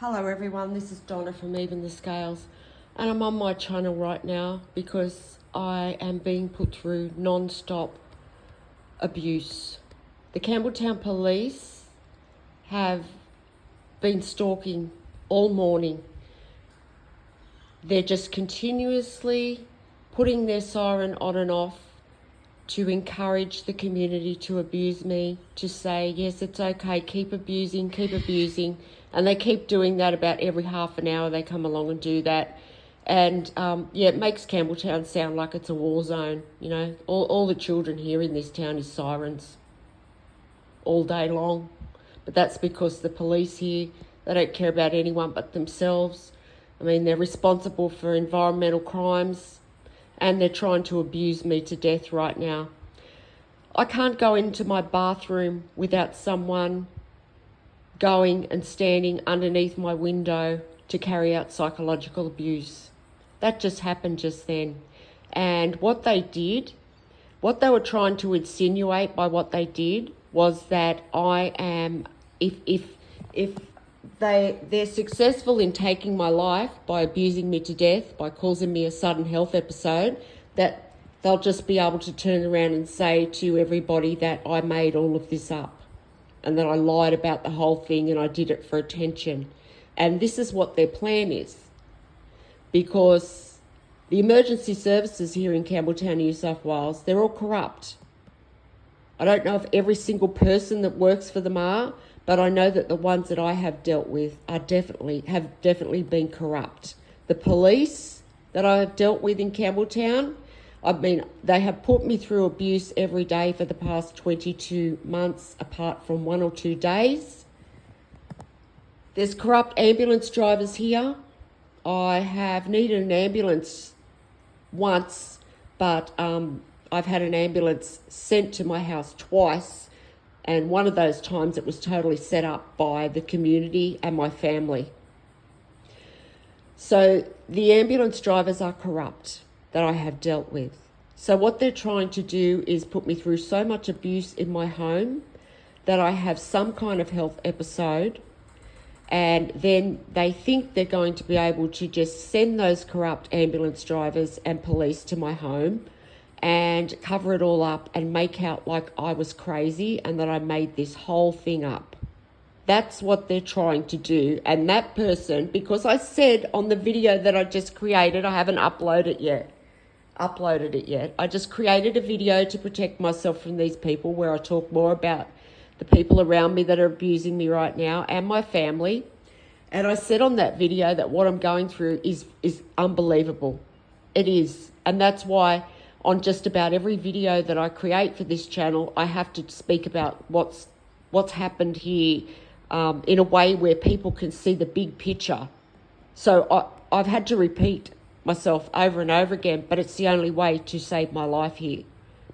Hello everyone, this is Donna from Even the Scales, and I'm on my channel right now because I am being put through non-stop abuse. The Campbelltown police have been stalking all morning. They're just continuously putting their siren on and off to encourage the community to abuse me, to say, yes, it's okay, keep abusing, and they keep doing that about every half an hour. They come along and do that. And it makes Campbelltown sound like it's a war zone. You know, all the children here in this town is sirens all day long. But that's because the police here, they don't care about anyone but themselves. I mean, they're responsible for environmental crimes, and they're trying to abuse me to death right now. I can't go into my bathroom without someone going and standing underneath my window to carry out psychological abuse. That just happened just then. And what they were trying to insinuate by what they did was that I am, if they're successful in taking my life by abusing me to death, by causing me a sudden health episode, that they'll just be able to turn around and say to everybody that I made all of this up and that I lied about the whole thing and I did it for attention. And this is what their plan is, because the emergency services here in Campbelltown, New South Wales, they're all corrupt. I don't know if every single person that works for them are, but I know that the ones that I have dealt with have definitely been corrupt. The police that I have dealt with in Campbelltown, they have put me through abuse every day for the past 22 months, apart from 1 or 2 days. There's corrupt ambulance drivers here. I have needed an ambulance once, but I've had an ambulance sent to my house twice, and one of those times it was totally set up by the community and my family. So the ambulance drivers are corrupt that I have dealt with. So what they're trying to do is put me through so much abuse in my home that I have some kind of health episode, and then they think they're going to be able to just send those corrupt ambulance drivers and police to my home and cover it all up and make out like I was crazy and that I made this whole thing up. That's what they're trying to do. And that person, because I said on the video that I just created, I haven't uploaded it yet. I just created a video to protect myself from these people, where I talk more about the people around me that are abusing me right now and my family. And I said on that video that what I'm going through is unbelievable. It is. And that's why on just about every video that I create for this channel, I have to speak about what's happened here in a way where people can see the big picture. So I've had to repeat myself over and over again, but it's the only way to save my life here,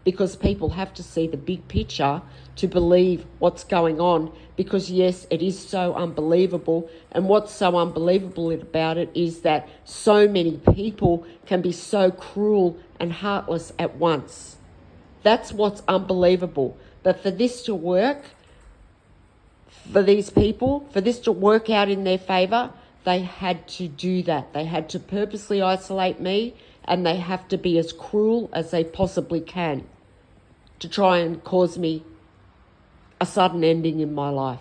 because people have to see the big picture to believe what's going on, because yes, it is so unbelievable. And what's so unbelievable about it is that so many people can be so cruel and heartless at once. That's what's unbelievable. But for this to work, for these people, for this to work out in their favour, they had to do that. They had to purposely isolate me, and they have to be as cruel as they possibly can to try and cause me a sudden ending in my life.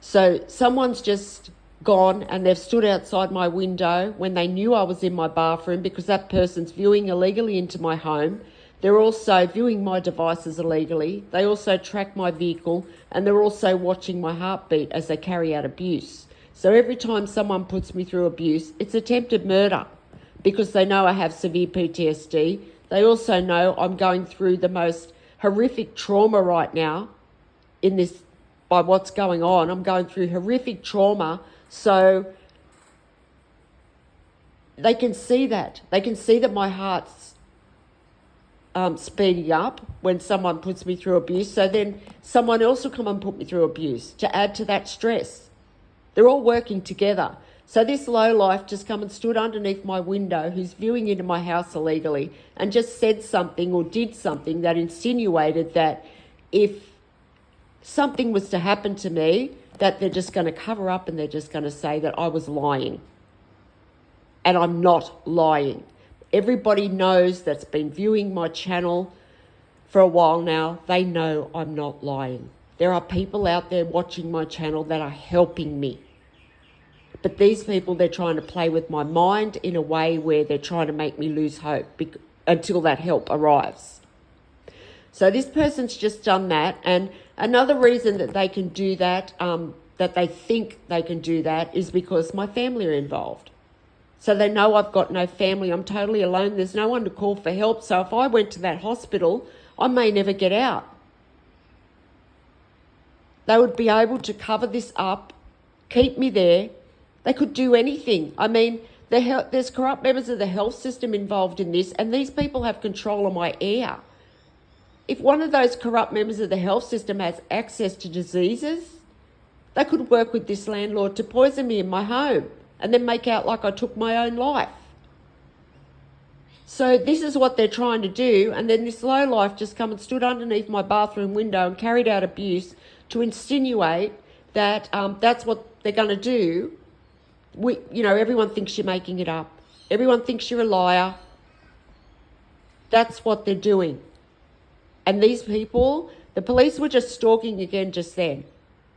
So someone's just gone and they've stood outside my window when they knew I was in my bathroom, because that person's viewing illegally into my home. They're also viewing my devices illegally. They also track my vehicle, and they're also watching my heartbeat as they carry out abuse. So every time someone puts me through abuse, it's attempted murder, because they know I have severe PTSD. They also know I'm going through the most horrific trauma right now by what's going on. I'm going through horrific trauma. So they can see that. They can see that my heart's speeding up when someone puts me through abuse. So then someone else will come and put me through abuse to add to that stress. They're all working together. So this lowlife just come and stood underneath my window, who's viewing into my house illegally, and just said something or did something that insinuated that if something was to happen to me, that they're just going to cover up and they're just going to say that I was lying. And I'm not lying. Everybody knows that's been viewing my channel for a while now. They know I'm not lying. There are people out there watching my channel that are helping me. But these people, they're trying to play with my mind in a way where they're trying to make me lose hope until that help arrives. So this person's just done that. And another reason that they can do that, that they think they can do that, is because my family are involved. So they know I've got no family. I'm totally alone. There's no one to call for help. So if I went to that hospital, I may never get out. They would be able to cover this up, keep me there. They could do anything. I mean, there's corrupt members of the health system involved in this, and these people have control of my air. If one of those corrupt members of the health system has access to diseases, they could work with this landlord to poison me in my home and then make out like I took my own life. So this is what they're trying to do, and then this lowlife just come and stood underneath my bathroom window and carried out abuse to insinuate that that's what they're going to do. Everyone thinks you're making it up. Everyone thinks you're a liar. That's what they're doing. And these people, the police were just stalking again just then.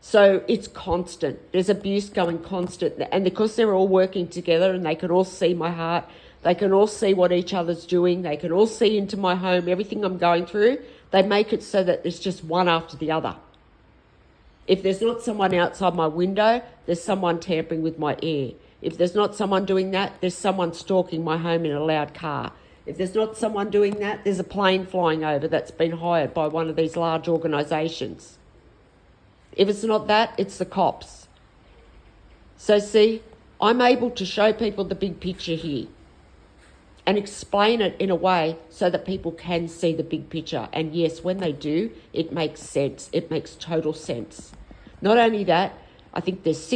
So it's constant. There's abuse going constant. And because they're all working together and they can all see my heart, they can all see what each other's doing, they can all see into my home, everything I'm going through, they make it so that there's just one after the other. If there's not someone outside my window, there's someone tampering with my air. If there's not someone doing that, there's someone stalking my home in a loud car. If there's not someone doing that, there's a plane flying over that's been hired by one of these large organisations. If it's not that, it's the cops. So see, I'm able to show people the big picture here and explain it in a way so that people can see the big picture. And yes, when they do, it makes sense. It makes total sense. Not only that, I think there's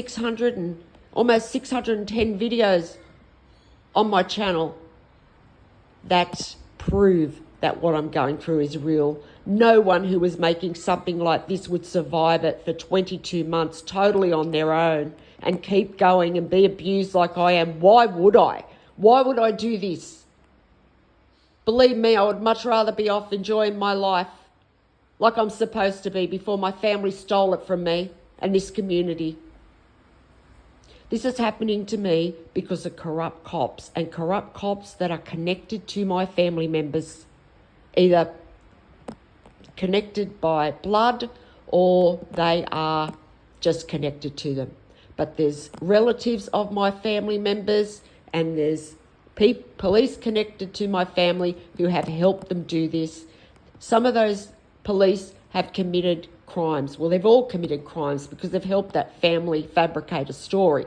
almost 610 videos on my channel that prove that what I'm going through is real. No one who was making something like this would survive it for 22 months totally on their own and keep going and be abused like I am. Why would I? Why would I do this? Believe me, I would much rather be off enjoying my life like I'm supposed to be before my family stole it from me and this community. This is happening to me because of corrupt cops, and corrupt cops that are connected to my family members, either connected by blood or they are just connected to them. But there's relatives of my family members and there's police connected to my family who have helped them do this. Some of those police have committed crimes. Well, they've all committed crimes because they've helped that family fabricate a story.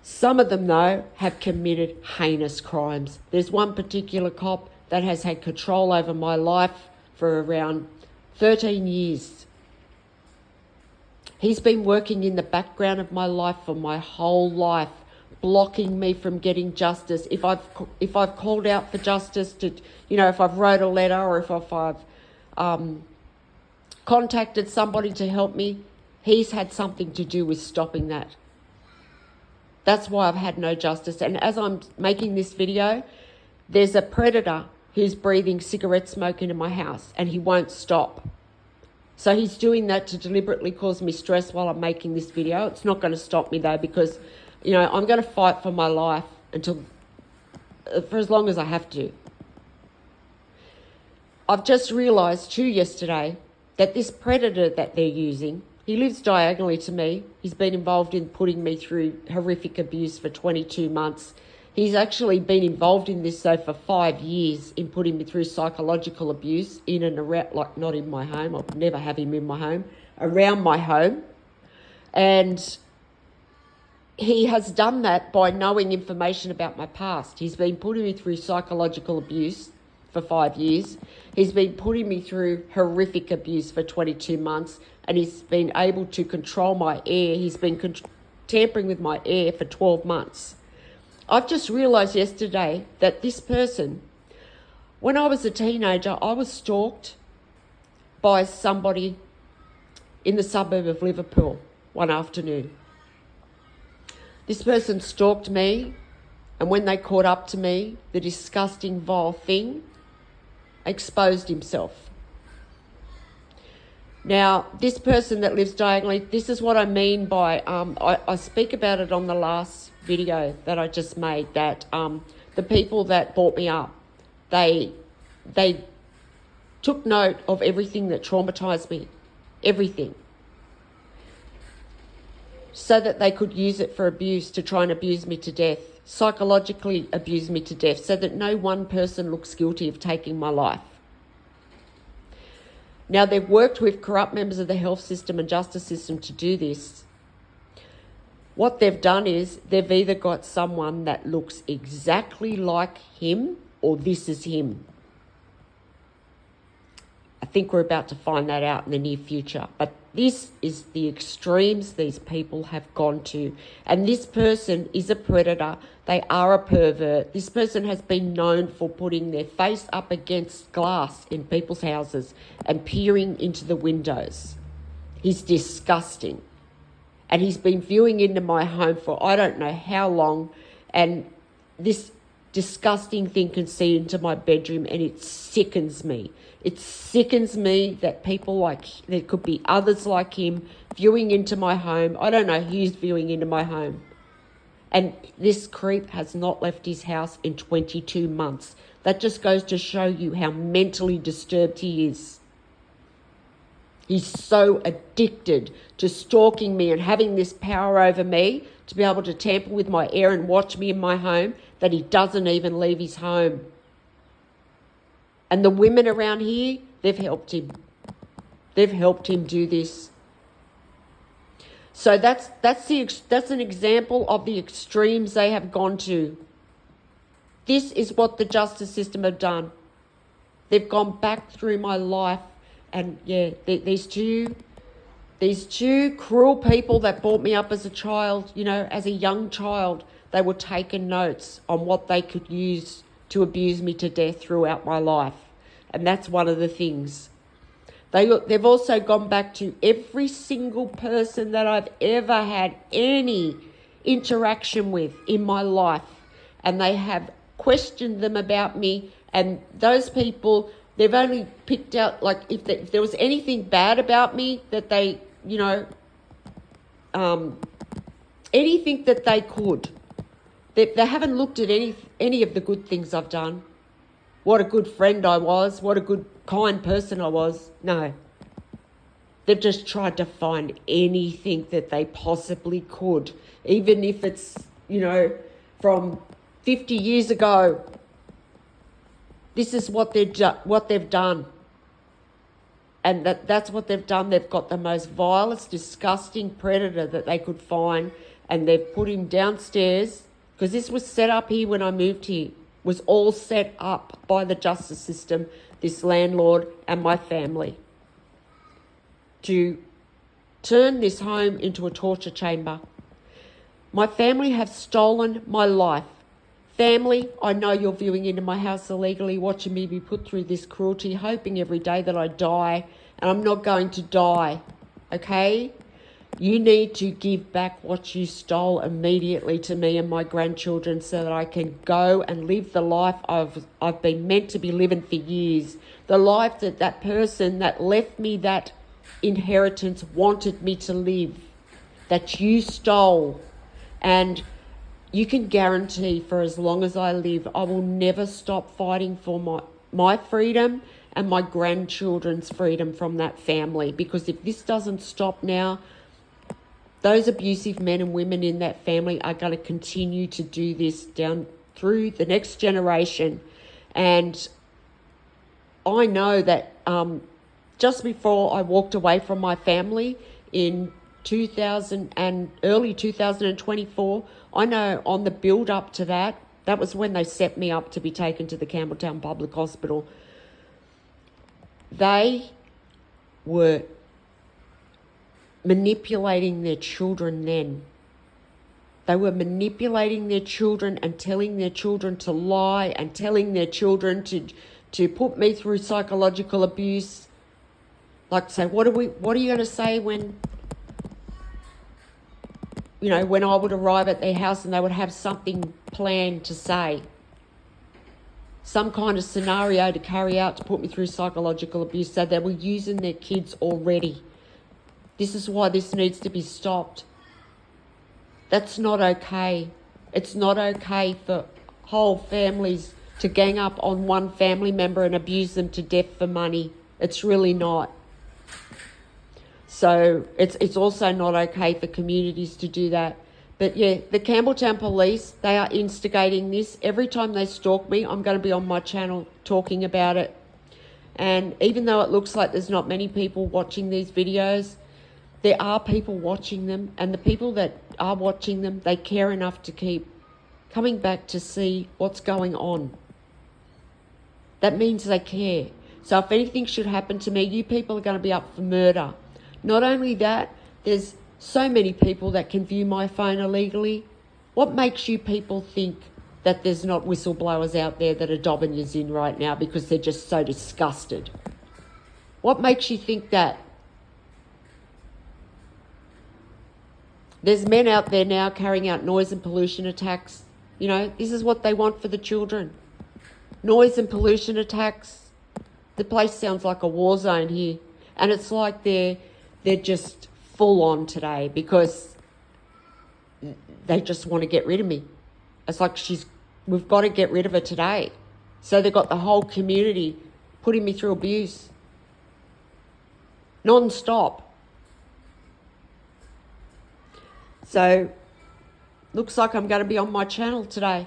Some of them, though, have committed heinous crimes. There's one particular cop that has had control over my life for around 13 years. He's been working in the background of my life for my whole life, blocking me from getting justice. If I've called out for justice, if I've wrote a letter or if I've contacted somebody to help me, he's had something to do with stopping that. That's why I've had no justice. And as I'm making this video, there's a predator who's breathing cigarette smoke into my house and he won't stop. So he's doing that to deliberately cause me stress while I'm making this video. It's not going to stop me though, because, I'm going to fight for my life for as long as I have to. I've just realised too yesterday that this predator that they're using, he lives diagonally to me. He's been involved in putting me through horrific abuse for 22 months. He's actually been involved in this, for 5 years, in putting me through psychological abuse in and around, not in my home. I'd never have him in my home, around my home. And he has done that by knowing information about my past. He's been putting me through psychological abuse for 5 years. He's been putting me through horrific abuse for 22 months, and he's been able to control my air. He's been tampering with my air for 12 months. I've just realised yesterday that this person, when I was a teenager, I was stalked by somebody in the suburb of Liverpool one afternoon. This person stalked me, and when they caught up to me, the disgusting, vile thing exposed himself. Now, this person that lives diagonally, this is what I mean by, I speak about it on the last video that I just made, that the people that brought me up, they took note of everything that traumatised me, everything, so that they could use it for abuse, to try and abuse me to death, psychologically abuse me to death, so that no one person looks guilty of taking my life. Now, they've worked with corrupt members of the health system and justice system to do this. What they've done is they've either got someone that looks exactly like him, or this is him. I think we're about to find that out in the near future. But this is the extremes these people have gone to. And this person is a predator. They are a pervert. This person has been known for putting their face up against glass in people's houses and peering into the windows. He's disgusting. And he's been viewing into my home for I don't know how long. And this disgusting thing can see into my bedroom, and it sickens me. It sickens me that people like, there could be others like him viewing into my home. I don't know who's viewing into my home. And this creep has not left his house in 22 months. That just goes to show you how mentally disturbed he is. He's so addicted to stalking me and having this power over me to be able to tamper with my air and watch me in my home that he doesn't even leave his home. And the women around here, they've helped him. They've helped him do this. So that's an example of the extremes they have gone to. This is what the justice system have done. They've gone back through my life, and yeah, these two cruel people that brought me up as a child, as a young child, they were taking notes on what they could use to abuse me to death throughout my life. And that's one of the things. They've also gone back to every single person that I've ever had any interaction with in my life. And they have questioned them about me. And those people, they've only picked out, like, if there was anything bad about me that they, anything that they could. They haven't looked at any of the good things I've done. What a good friend I was. What a good, kind person I was. No. They've just tried to find anything that they possibly could. Even if it's, from 50 years ago. This is what they've done. And that's what they've done. They've got the most vilest, disgusting predator that they could find. And they've put him downstairs. Because this was set up here when I moved here. Was all set up by the justice system, this landlord and my family, to turn this home into a torture chamber. My family have stolen my life. Family, I know you're viewing into my house illegally, watching me be put through this cruelty, hoping every day that I die, and I'm not going to die, okay? You need to give back what you stole immediately to me and my grandchildren so that I can go and live the life I've been meant to be living for years. The life that person that left me that inheritance wanted me to live, that you stole. And you can guarantee for as long as I live, I will never stop fighting for my freedom and my grandchildren's freedom from that family. Because if this doesn't stop now, those abusive men and women in that family are going to continue to do this down through the next generation. And I know that just before I walked away from my family in early 2024, I know on the build up to that was when they set me up to be taken to the Campbelltown Public Hospital. They were manipulating their children then. They were manipulating their children and telling their children to lie and telling their children to put me through psychological abuse. Like, say, what are you going to say when, you know, when I would arrive at their house and they would have something planned to say? Some kind of scenario to carry out to put me through psychological abuse. So they were using their kids already. This is why this needs to be stopped. That's not okay. It's not okay for whole families to gang up on one family member and abuse them to death for money. It's really not. So it's also not okay for communities to do that. But yeah, the Campbelltown police, they are instigating this. Every time they stalk me, I'm going to be on my channel talking about it. And even though it looks like there's not many people watching these videos, there are people watching them. And the people that are watching them, they care enough to keep coming back to see what's going on. That means they care. So if anything should happen to me, you people are going to be up for murder. Not only that, there's so many people that can view my phone illegally. What makes you people think that there's not whistleblowers out there that are dobbing yous in right now because they're just so disgusted? What makes you think that? There's men out there now carrying out noise and pollution attacks. You know, this is what they want for the children. Noise and pollution attacks. The place sounds like a war zone here. And it's like they're just full on today because they just want to get rid of me. It's like we've got to get rid of her today. So they've got the whole community putting me through abuse. Non-stop. So, looks like I'm going to be on my channel today.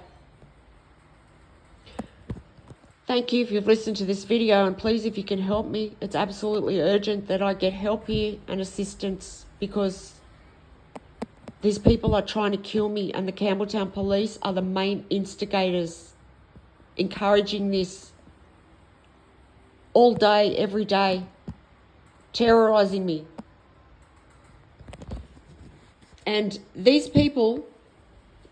Thank you if you've listened to this video, and please, if you can help me, it's absolutely urgent that I get help here and assistance because these people are trying to kill me, and the Campbelltown police are the main instigators, encouraging this all day, every day, terrorising me. And these people,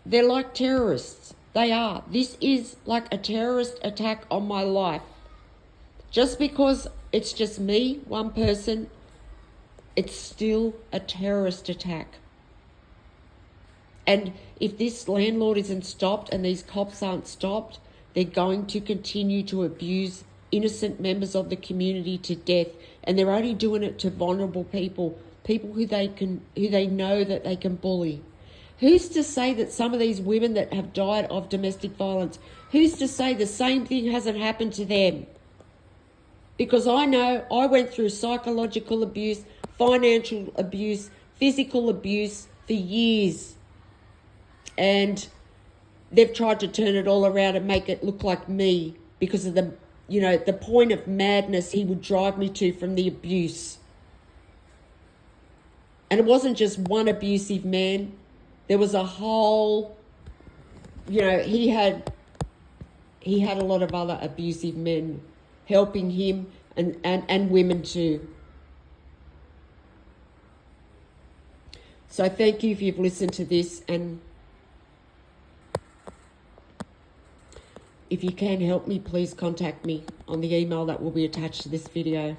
they're like terrorists. They are. This is like a terrorist attack on my life. Just because it's just me, one person, it's still a terrorist attack. And if this landlord isn't stopped and these cops aren't stopped, they're going to continue to abuse innocent members of the community to death. And they're only doing it to vulnerable people who they know that they can bully. Who's to say that some of these women that have died of domestic violence, who's to say the same thing hasn't happened to them? Because I know I went through psychological abuse, financial abuse, physical abuse for years. And they've tried to turn it all around and make it look like me because of the point of madness he would drive me to from the abuse. And it wasn't just one abusive man. There was a whole, he had a lot of other abusive men helping him and women too. So thank you if you've listened to this, and if you can help me, please contact me on the email that will be attached to this video.